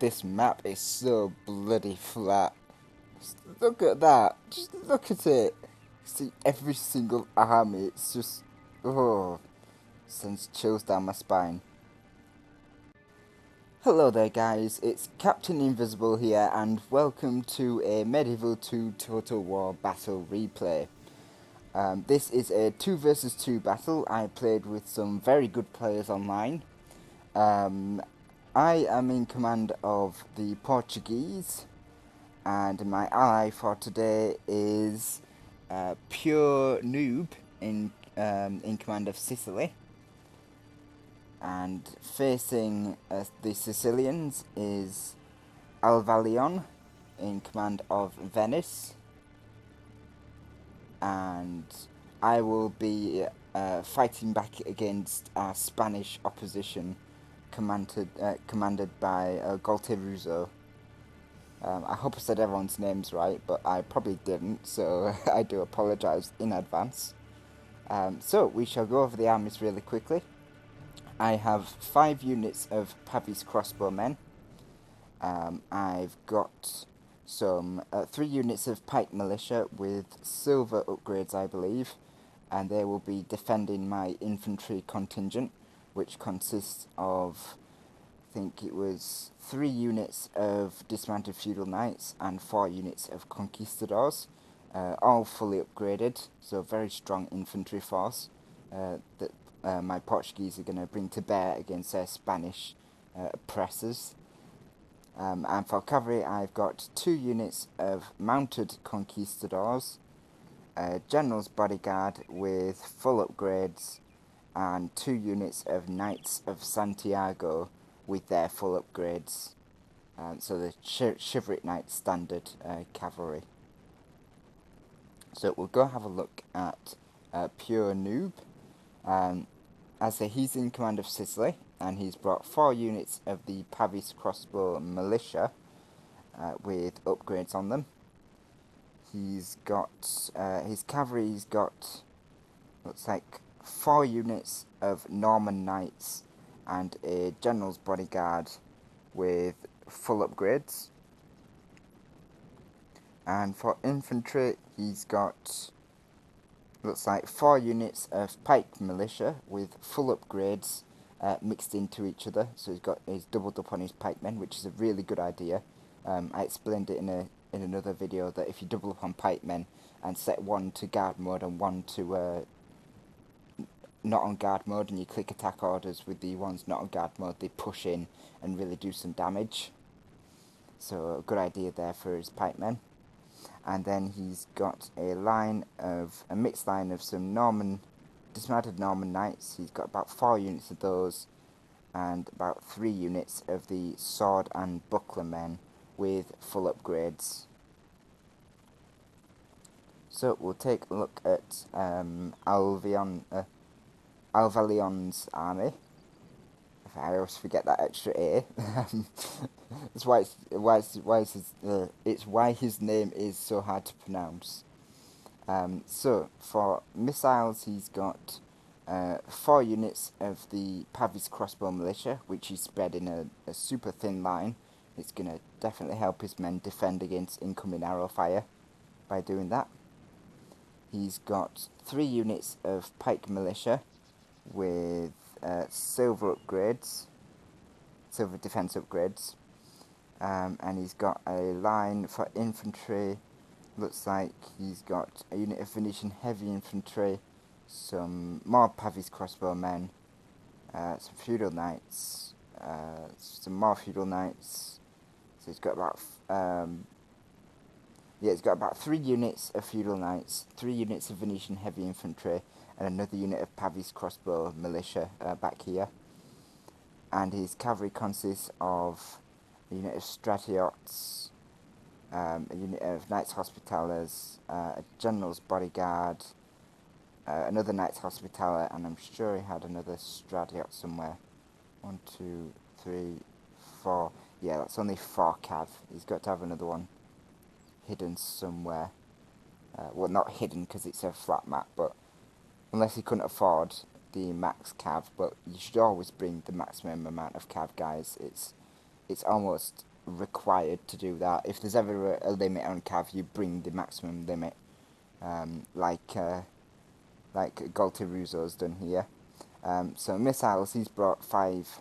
This map is so bloody flat. Just look at that. Just look at it. See every single army. It's just, oh, sends chills down my spine. Hello there guys, it's Captain Invisible here and welcome to a Medieval 2 Total War battle replay. This is a 2 versus 2 battle. I played with some very good players online. I am in command of the Portuguese, and my ally for today is Pure-Nub in command of Sicily. And facing the Sicilians is Alvaleon in command of Venice. And I will be fighting back against our Spanish opposition commanded by Gualteruzzo. I hope I said everyone's names right, but I probably didn't, so I do apologise in advance. So we shall go over the armies really quickly. I have 5 units of Pavis crossbowmen. I've got some 3 units of pike militia with silver upgrades, I believe, and they will be defending my infantry contingent, which consists of, I think it was 3 units of dismounted feudal knights and 4 units of conquistadors, all fully upgraded, so a very strong infantry force that my Portuguese are going to bring to bear against their Spanish oppressors. And for cavalry, I've got 2 units of mounted conquistadors, a general's bodyguard with full upgrades, and 2 units of Knights of Santiago with their full upgrades. So the Chivalric Knights standard cavalry. So we'll go have a look at Pure-Nub. As I say, he's in command of Sicily, and he's brought 4 units of the Pavis crossbow militia with upgrades on them. He's got his cavalry's got, looks like 4 units of Norman knights and a general's bodyguard with full upgrades. And for infantry, he's got, looks like 4 units of pike militia with full upgrades mixed into each other. So he's doubled up on his pikemen, which is a really good idea. I explained it in another video that if you double up on pikemen and set one to guard mode and one to not on guard mode, and you click attack orders with the ones not on guard mode, they push in and really do some damage. So a good idea there for his pikemen. And then he's got a mixed line of some dismounted Norman knights. He's got about 4 units of those, and about 3 units of the sword and buckler men with full upgrades. So we'll take a look at Alvaleon's army. I always forget that extra A. That's why his name is so hard to pronounce. So for missiles, he's got 4 units of the Pavis crossbow militia, which is spread in a super thin line. It's going to definitely help his men defend against incoming arrow fire by doing that. He's got 3 units of pike militia with silver defense upgrades, and he's got a line for infantry. Looks like he's got a unit of Venetian heavy infantry, some more Pavis crossbow men, some feudal knights, some more feudal knights. So he's got about 3 units of feudal knights, 3 units of Venetian heavy infantry, and another unit of Pavis crossbow militia back here. And his cavalry consists of a unit of Stratiots, a unit of Knights Hospitallers, a general's bodyguard, another Knights Hospitaller, and I'm sure he had another Stratiot somewhere. 1, 2, 3, 4. Yeah, that's only 4 cav. He's got to have another one hidden somewhere. Well, not hidden because it's a flat map, but unless he couldn't afford the max cav. But you should always bring the maximum amount of cav, guys. It's almost required to do that. If there's ever a limit on cav, you bring the maximum limit, like Gualteruzzo's done here. So missiles, he's brought 5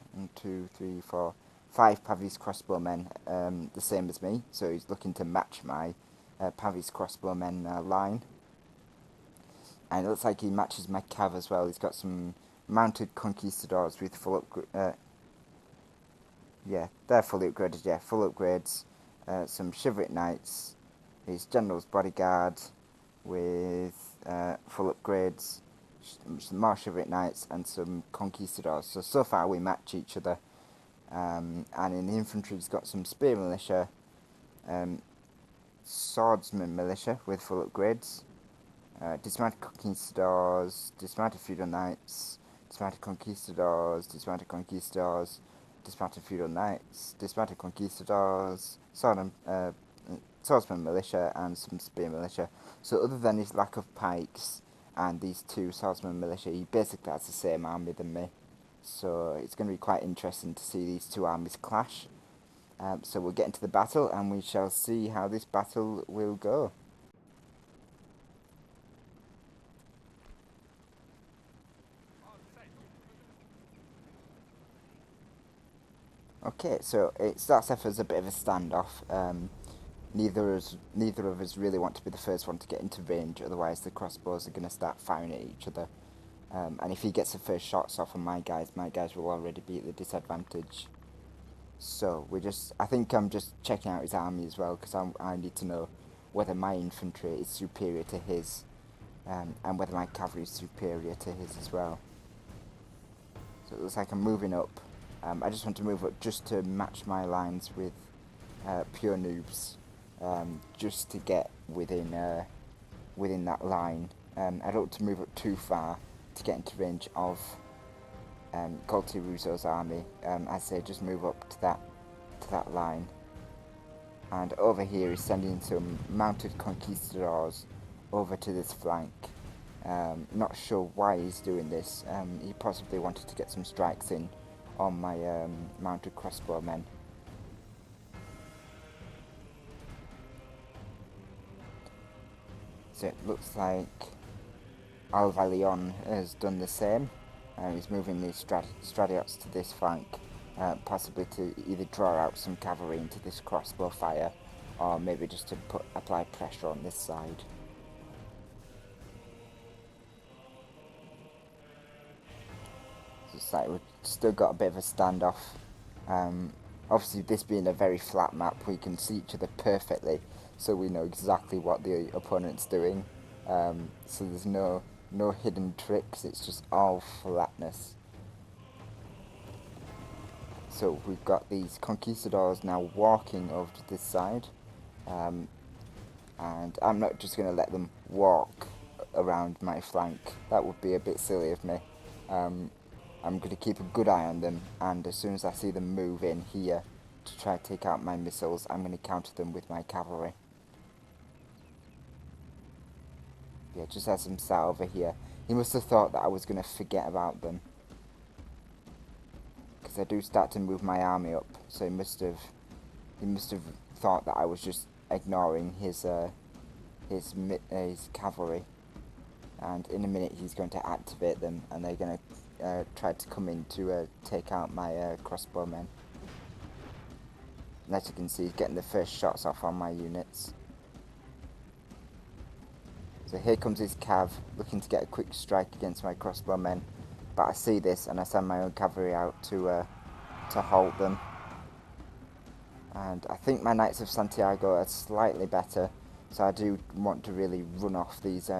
Pavis crossbowmen, the same as me. So he's looking to match my Pavis crossbowmen line. And it looks like he matches my cav as well. He's got some mounted conquistadors with full upgrade. Yeah, they're fully upgraded. Yeah, full upgrades. Some chivalric knights. His general's bodyguard with full upgrades. Some more chivalric knights and some conquistadors. So far we match each other. And in the infantry, he's got some spear militia, swordsman militia with full upgrades. Dismounted conquistadors, dismounted feudal knights, dismounted conquistadors, dismounted conquistadors, dismounted feudal knights, dismounted conquistadors, swordsman militia, and some spear militia. So other than his lack of pikes and these 2 swordsman militia, he basically has the same army than me. So it's going to be quite interesting to see these 2 armies clash. So we'll get into the battle and we shall see how this battle will go. Okay, so it starts off as a bit of a standoff. Neither of us really want to be the first one to get into range, otherwise the crossbows are going to start firing at each other. And if he gets the first shots off on my guys will already be at the disadvantage. So I think I'm just checking out his army as well, because I need to know whether my infantry is superior to his, and whether my cavalry is superior to his as well. So it looks like I'm moving up. I just want to move up just to match my lines with Pure-Nub's, just to get within that line. I don't want to move up too far to get into range of Gualteruzzo's army. As they just move up to that line. And over here he's sending some mounted conquistadors over to this flank. Not sure why he's doing this. He possibly wanted to get some strikes in on my mounted crossbowmen. So it looks like Alvaleon has done the same. He's moving these Stradiots to this flank, possibly to either draw out some cavalry into this crossbow fire, or maybe just to apply pressure on this side. So it's like we've still got a bit of a standoff. Obviously, this being a very flat map, we can see each other perfectly, so we know exactly what the opponent's doing. So there's no hidden tricks, it's just all flatness. So we've got these conquistadors now walking over to this side, and I'm not just going to let them walk around my flank. That would be a bit silly of me. I'm going to keep a good eye on them, and as soon as I see them move in here to try to take out my missiles, I'm going to counter them with my cavalry. Yeah, just as them sat over here. He must have thought that I was going to forget about them, because I do start to move my army up, so he must have thought that I was just ignoring his cavalry. And in a minute he's going to activate them, and they're going to try to come in to take out my crossbowmen. And as you can see, he's getting the first shots off on my units. So here comes his cav, looking to get a quick strike against my crossbowmen. But I see this, and I send my own cavalry out to halt them. And I think my Knights of Santiago are slightly better, so I do want to really run off these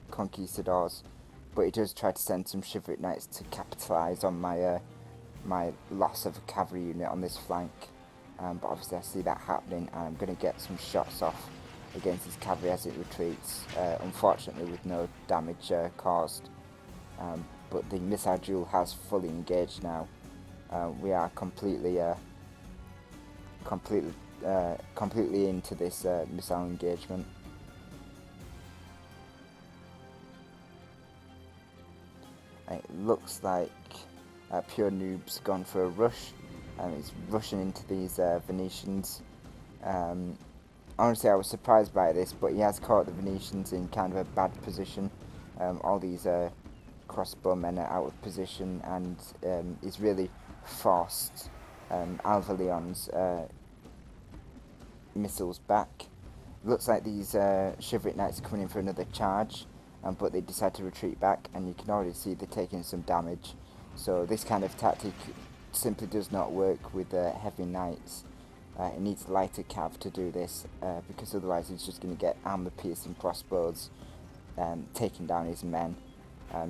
conquistadors. But he does try to send some chivalric knights to capitalise on my my loss of a cavalry unit on this flank. But obviously I see that happening, and I'm going to get some shots off against his cavalry as it retreats, unfortunately with no damage caused. But the missile duel has fully engaged now. We are completely into this missile engagement. It looks like Pure-Nub's gone for a rush. He's rushing into these Venetians. Honestly, I was surprised by this, but he has caught the Venetians in kind of a bad position. All these crossbowmen are out of position, and he's really forced Alvaleon's missiles back. Looks like these chivalric knights are coming in for another charge, but they decide to retreat back, and you can already see they're taking some damage. So this kind of tactic simply does not work with heavy knights. It needs lighter cav to do this, because otherwise he's just going to get armor-piercing crossbows taking down his men.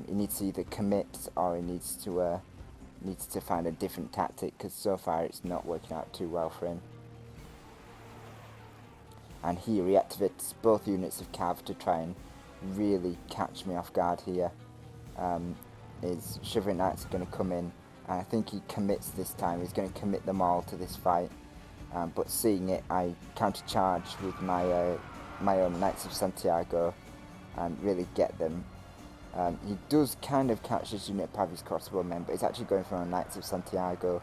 He needs to either commit, or he needs to find a different tactic, because so far it's not working out too well for him. And he reactivates both units of cav to try and really catch me off guard here. His chivalry knights are going to come in, and I think he commits this time. He's going to commit them all to this fight. But seeing it, I counter-charge with my own Knights of Santiago and really get them. He does kind of catch this unit of Pavi's crossbowmen, but he's actually going for a Knights of Santiago.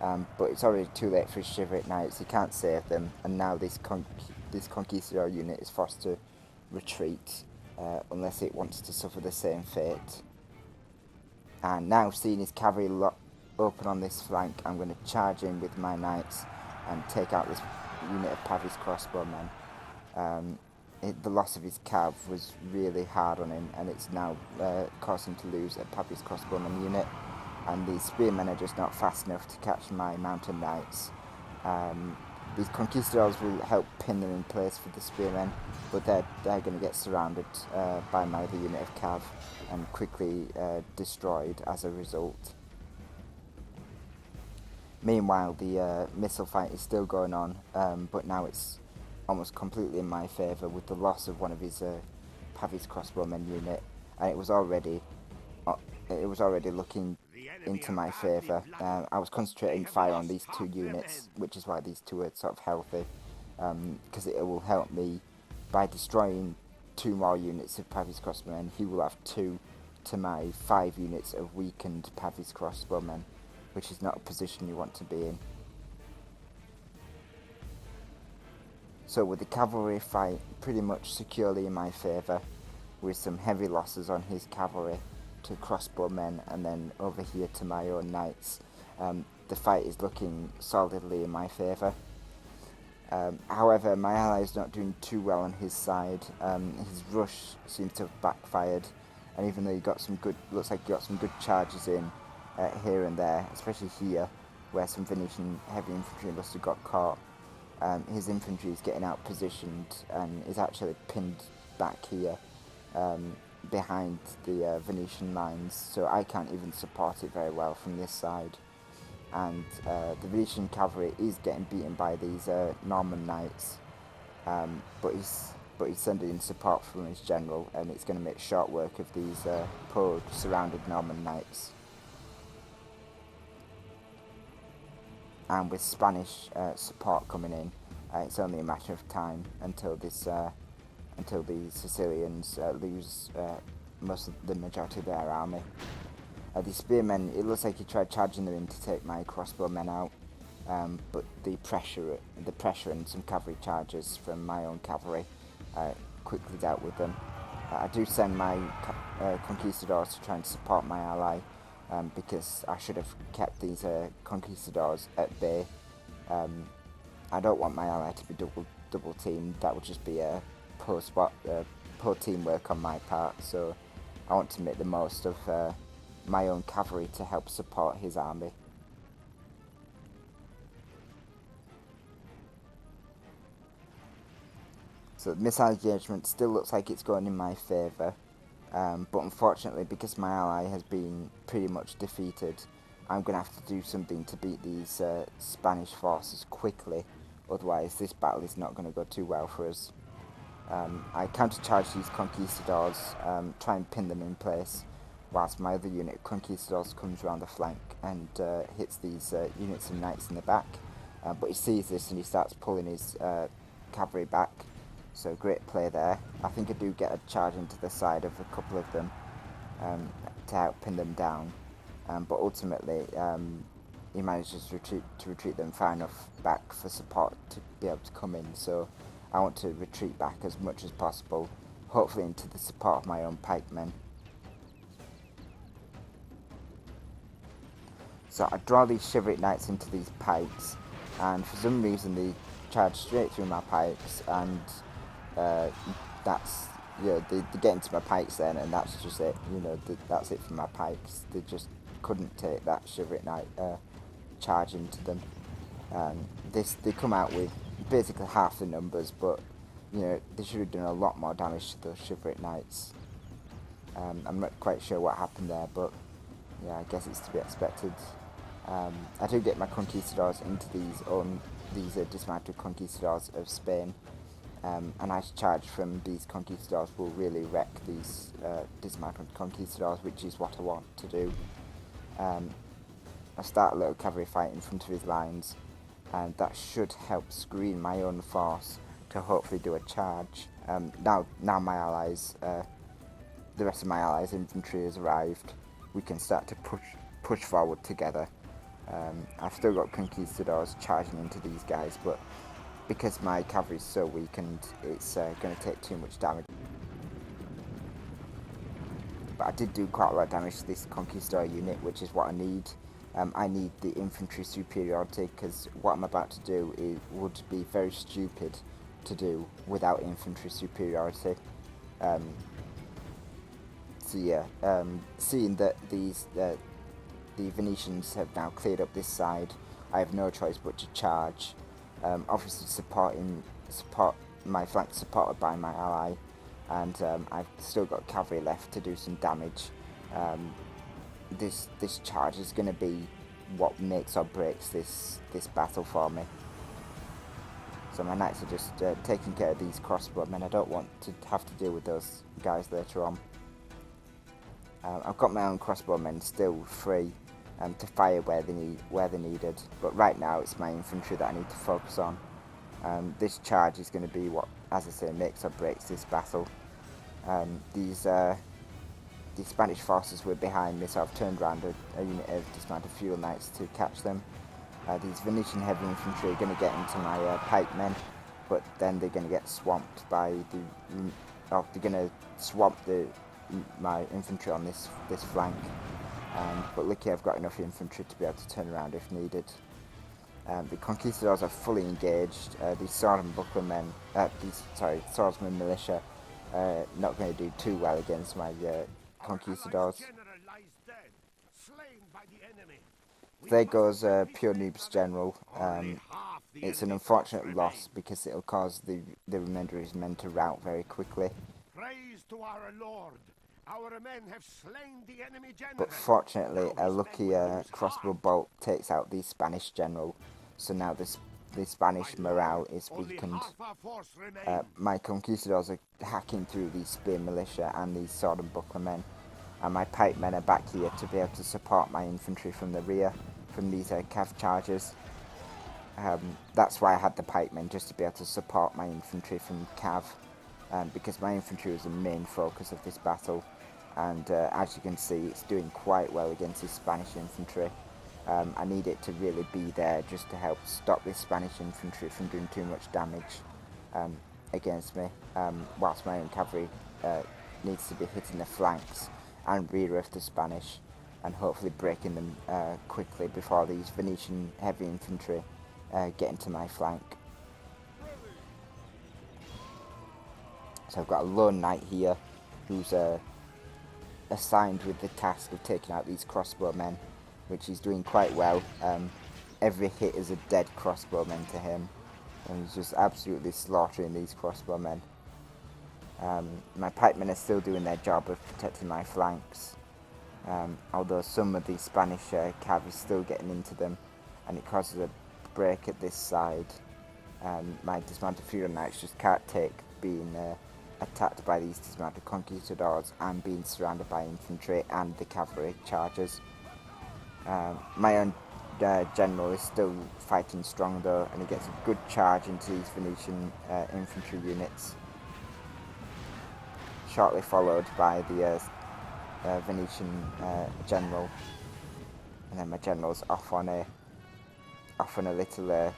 But it's already too late for his chivalric knights. He can't save them, and now this conquistador unit is forced to retreat unless it wants to suffer the same fate. And now, seeing his cavalry open on this flank, I'm going to charge in with my knights and take out this unit of Pavi's crossbowmen. The loss of his cav was really hard on him, and it's now caused him to lose a Pavi's crossbowman unit. And these spearmen are just not fast enough to catch my mountain knights. These conquistadors will help pin them in place for the spearmen, but they're going to get surrounded by my other unit of cav and quickly destroyed as a result. Meanwhile, the missile fight is still going on, but now it's almost completely in my favour with the loss of one of his Pavi's crossbowmen unit, and it was already looking into my favour. I was concentrating fire on these two units, which is why these two are sort of healthy, because it will help me by destroying 2 more units of Pavi's crossbowmen. He will have 2 to my 5 units of weakened Pavi's crossbowmen, which is not a position you want to be in. So with the cavalry fight pretty much securely in my favour, with some heavy losses on his cavalry to crossbowmen, and then over here to my own knights, the fight is looking solidly in my favour. However, my ally is not doing too well on his side. His rush seems to have backfired, and even though looks like he got some good charges in here and there, especially here, where some Venetian heavy infantry must have got caught. His infantry is getting out positioned and is actually pinned back here behind the Venetian lines, so I can't even support it very well from this side. And the Venetian cavalry is getting beaten by these Norman knights, but he's sending in support from his general, and it's going to make short work of these poor surrounded Norman knights. And with Spanish support coming in, it's only a matter of time until the Sicilians lose the majority of their army. The spearmen, it looks like he tried charging them in to take my crossbowmen out, but the pressure and some cavalry charges from my own cavalry quickly dealt with them. I do send my conquistadors to try and support my ally, because I should have kept these conquistadors at bay. I don't want my ally to be double teamed. That would just be a poor teamwork on my part, so I want to make the most of my own cavalry to help support his army. So the missile engagement still looks like it's going in my favour, but unfortunately, because my ally has been pretty much defeated, I'm going to have to do something to beat these Spanish forces quickly, otherwise this battle is not going to go too well for us. I counter-charge these conquistadors, try and pin them in place, whilst my other unit, conquistadors, comes around the flank and hits these units of knights in the back. But he sees this and he starts pulling his cavalry back, so great play there. I think I do get a charge into the side of a couple of them to help pin them down, but ultimately he manages to retreat them far enough back for support to be able to come in. So I want to retreat back as much as possible, hopefully into the support of my own pikemen. So I draw these chivalric knights into these pikes, and for some reason they charge straight through my pikes, and that's, you know, they get into my pikes then, and that's just it. You know, that's it for my pikes. They just couldn't take that chivalric knight charge into them. They come out with basically half the numbers, but you know, they should have done a lot more damage to those chivalric knights. I'm not quite sure what happened there, but yeah, I guess it's to be expected. I do get my conquistadors into these dismantled conquistadors of Spain, and a nice charge from these conquistadors will really wreck these dismantled conquistadors, which is what I want to do. I start a little cavalry fight in front of his lines, and that should help screen my own force to hopefully do a charge. Now my allies, the rest of my allies' infantry has arrived. We can start to push forward together. I've still got conquistadors charging into these guys, but because my cavalry is so weakened, it's going to take too much damage. But I did do quite a lot of damage to this conquistador unit, which is what I need. I need the infantry superiority, because what I'm about to do would be very stupid to do without infantry superiority. So yeah, seeing that the Venetians have now cleared up this side, I have no choice but to charge. Obviously support my flank supported by my ally, and I've still got cavalry left to do some damage. This charge is going to be what makes or breaks this battle for me. So my knights are just taking care of these crossbowmen. I don't want to have to deal with those guys later on. I've got my own crossbowmen still free to fire where they're needed, but right now it's my infantry that I need to focus on. This charge is going to be what, as I say, makes or breaks this battle. These Spanish forces were behind me, so I've turned around a unit of dismounted fuel knights to catch them. These Venetian heavy infantry are going to get into my pikemen, but then they're going to get swamped by they're going to swamp my infantry on this flank. But luckily I've got enough infantry to be able to turn around if needed. The conquistadors are fully engaged. These sword and buckler men, swordsman militia, not going to do too well against my conquistadors. There goes Pure-Nub's general. It's an unfortunate loss because it'll cause the remainder of his men to rout very quickly. Praise to our Lord. Our men have slain the enemy general. But fortunately, a lucky crossbow bolt takes out the Spanish general, so now the Spanish morale is weakened. My conquistadors are hacking through these spear militia and these sword and buckler men, and my pikemen are back here to be able to support my infantry from the rear, from these cav charges. That's why I had the pikemen, just to be able to support my infantry from cav, because my infantry was the main focus of this battle. And as you can see, it's doing quite well against this Spanish infantry. I need it to really be there just to help stop this Spanish infantry from doing too much damage against me, whilst my own cavalry needs to be hitting the flanks and rear of the Spanish, and hopefully breaking them quickly before these Venetian heavy infantry get into my flank. So I've got a lone knight here who's assigned with the task of taking out these crossbowmen, which he's doing quite well. Every hit is a dead crossbowman to him, and he's just absolutely slaughtering these crossbowmen. My pikemen are still doing their job of protecting my flanks, although some of the Spanish cav is still getting into them, and it causes a break at this side. My dismounted fuel knights just can't take being attacked by these dismounted conquistadors and being surrounded by infantry and the cavalry charges. My own general is still fighting strong though, and he gets a good charge into these Venetian infantry units, shortly followed by the Venetian general, and then my general's off on a off on a little a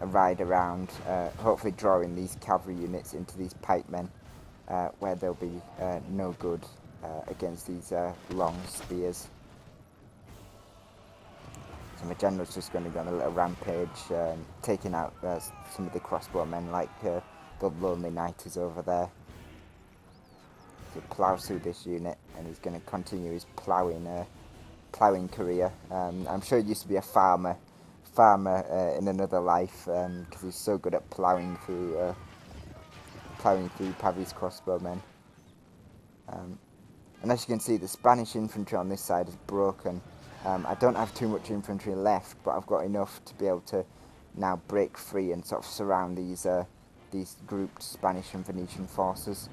ride around, hopefully drawing these cavalry units into these pikemen, where they'll be no good against these long spears. So my general's just going to go on a little rampage, taking out some of the crossbowmen, like the Lonely Knight is over there. So plough through this unit, and he's going to continue his ploughing career. I'm sure he used to be a farmer in another life, because he's so good at ploughing through Pavi's crossbowmen. And as you can see, the Spanish infantry on this side is broken. I don't have too much infantry left, but I've got enough to be able to now break free and sort of surround these grouped Spanish and Venetian forces.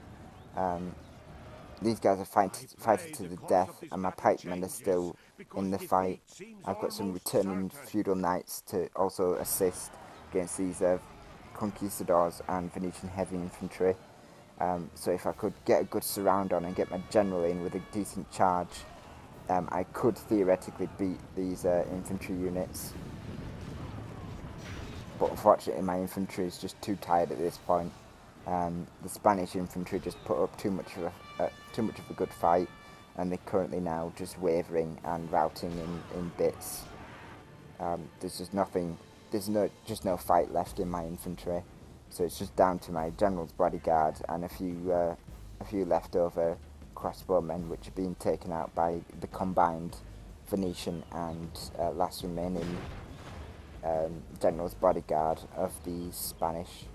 These guys are fighting to the death, and my pikemen are still in the fight. I've got some returning feudal knights to also assist against these conquistadors and Venetian heavy infantry. So if I could get a good surround on and get my general in with a decent charge, I could theoretically beat these infantry units. But unfortunately my infantry is just too tired at this point. The Spanish infantry just put up too much of a good fight, and they're currently now just wavering and routing in bits. There's just no fight left in my infantry, so it's just down to my general's bodyguard and a few leftover crossbowmen, which are being taken out by the combined Venetian and last remaining general's bodyguard of the Spanish.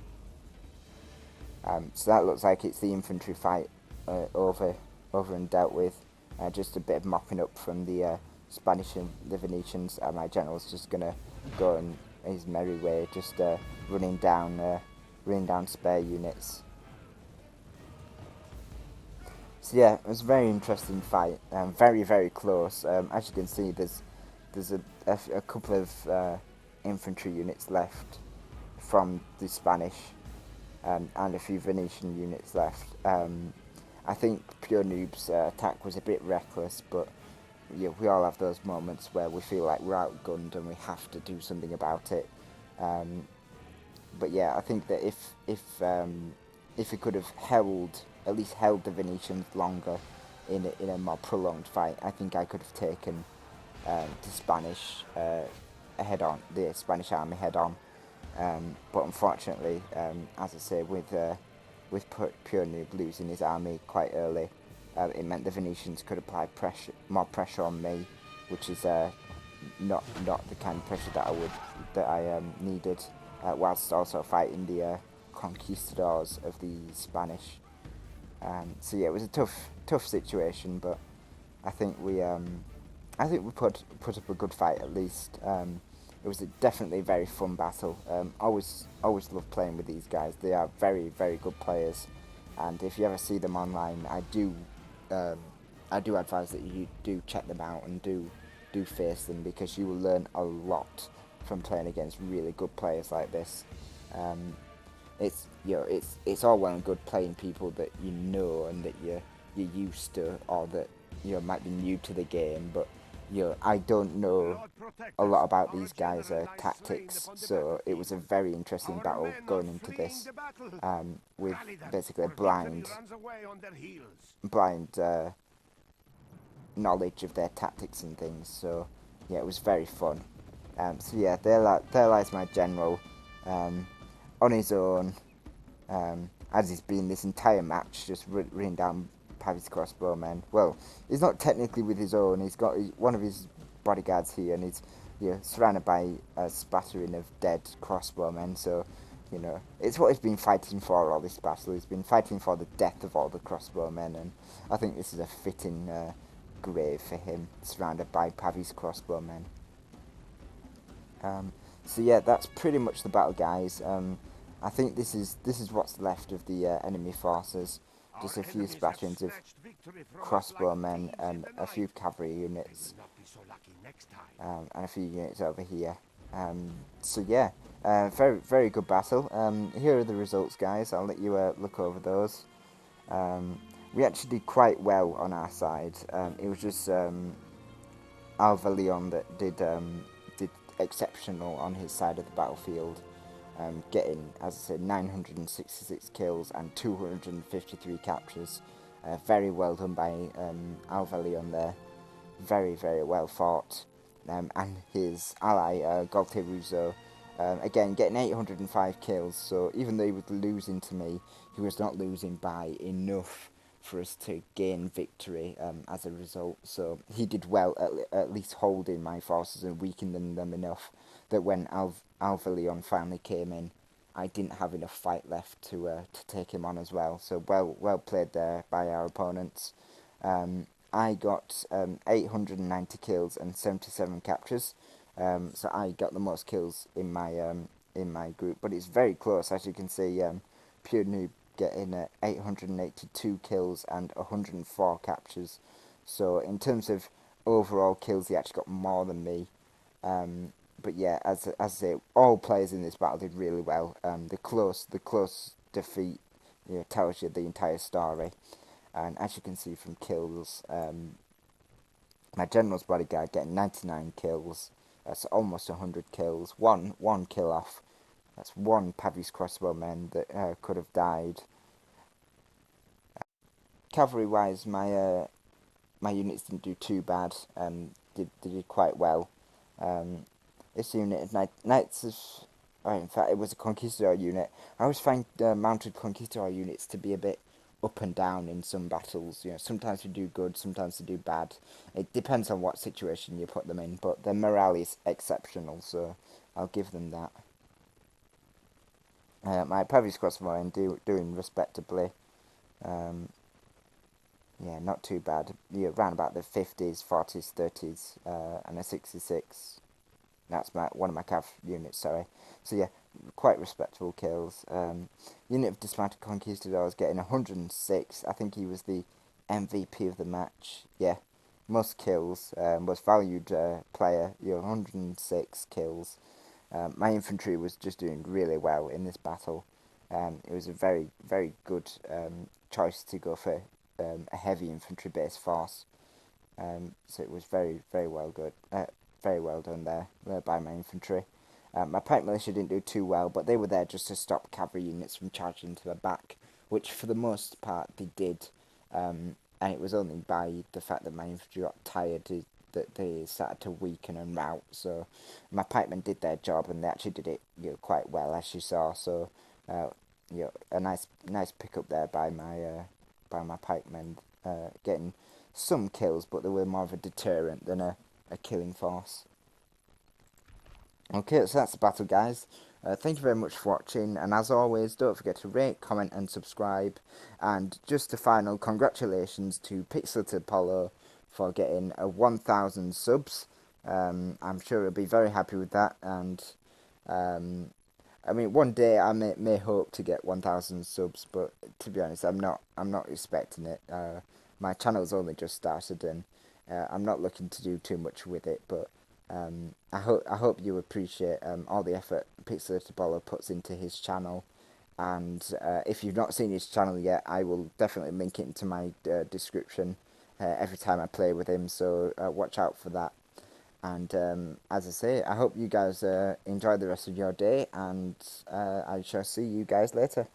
So that looks like it's the infantry fight over and dealt with. Just a bit of mopping up from the Spanish and the Venetians. My general's just gonna go on his merry way, just running down spare units. So yeah, it was a very interesting fight. Very, very close. As you can see, there's a couple of infantry units left from the Spanish. And a few Venetian units left. I think Pure-Nub's attack was a bit reckless, but yeah, we all have those moments where we feel like we're outgunned and we have to do something about it. But yeah, I think that if we could have at least held the Venetians longer in a more prolonged fight, I think I could have taken the Spanish army head on. But unfortunately, as I say, with Pure-Nub losing his army quite early, it meant the Venetians could apply more pressure on me, which is not the kind of pressure that I needed, whilst also fighting the conquistadors of the Spanish. So yeah, it was a tough situation, but I think we put up a good fight at least. It was definitely a very fun battle. Always love playing with these guys. They are very, very good players, and if you ever see them online, I do advise that you do check them out and do face them, because you will learn a lot from playing against really good players like this. It's all well and good playing people that you know and that you're used to, or that might be new to the game, but I don't know a lot about these guys' tactics, so it was a very interesting battle going into this, with basically a blind knowledge of their tactics and things. So yeah, it was very fun. So yeah, there lies my general, on his own, as he's been this entire match, just running down Pavi's crossbowmen. Well, he's not technically with his own. He's got one of his bodyguards here, and he's surrounded by a spattering of dead crossbowmen. So, it's what he's been fighting for all this battle. He's been fighting for the death of all the crossbowmen, and I think this is a fitting grave for him, surrounded by Pavi's crossbowmen. So yeah, that's pretty much the battle, guys. I think this is what's left of the enemy forces. Just a few spatterings of crossbowmen and a few cavalry units, and a few units over here. So yeah, very, very good battle. Here are the results, guys. I'll let you look over those. We actually did quite well on our side. It was just Alvaleon that did exceptional on his side of the battlefield, getting, as I said, 966 kills and 253 captures. Very well done by Alvaleon there. Very, very well fought. And his ally, Gualteruzzo, again, getting 805 kills, so even though he was losing to me, he was not losing by enough for us to gain victory as a result. So he did well at least holding my forces and weakening them enough that when Alvaleon finally came in, I didn't have enough fight left to take him on as well. So well played there by our opponents. I got 890 kills and 77 captures. So I got the most kills in my group, but it's very close. As you can see, Pure-Nub getting 882 kills and 104 captures. So in terms of overall kills, he actually got more than me. But yeah, as I say, all players in this battle did really well. The close defeat, tells you the entire story. And as you can see from kills, my general's bodyguard getting 99 kills. That's almost 100 kills. One kill off. That's one Pavis crossbowman that could have died. Cavalry-wise, my units didn't do too bad. They did quite well. This unit of Knights of... Oh, in fact, it was a Conquistador unit. I always find mounted Conquistador units to be a bit up and down in some battles. Sometimes they do good, sometimes they do bad. It depends on what situation you put them in, but their morale is exceptional, so I'll give them that. My Pavis crossbowmen doing respectably. Yeah, not too bad. Around about the 50s, 40s, 30s, and a 66. That's one of my cav units, sorry. So yeah, quite respectable kills. Unit of Dismounted Conquistadors getting 106. I think he was the MVP of the match. Yeah, most kills. Most valued player. 106 kills. My infantry was just doing really well in this battle. It was a very, very good choice to go for a heavy infantry-based force. So it was very, very well done there by my infantry. My pike militia didn't do too well, but they were there just to stop cavalry units from charging to the back, which for the most part they did. And it was only by the fact that my infantry got tired that they started to weaken and rout. So my pikemen did their job, and they actually did it quite well, as you saw. So a nice pickup there by my pikemen, getting some kills, but they were more of a deterrent than a killing force. Okay, so that's the battle, guys. Thank you very much for watching, and as always, don't forget to rate, comment and subscribe. And just a final congratulations to Pixelated Apollo for getting 1,000 subs. I'm sure he'll be very happy with that, and I mean, one day I may hope to get 1,000 subs, but to be honest, I'm not expecting it. My channel's only just started, and I'm not looking to do too much with it. But I hope you appreciate all the effort Pixelated Apollo puts into his channel. And if you've not seen his channel yet, I will definitely link it into my description every time I play with him. So watch out for that. And as I say, I hope you guys enjoy the rest of your day, and I shall see you guys later.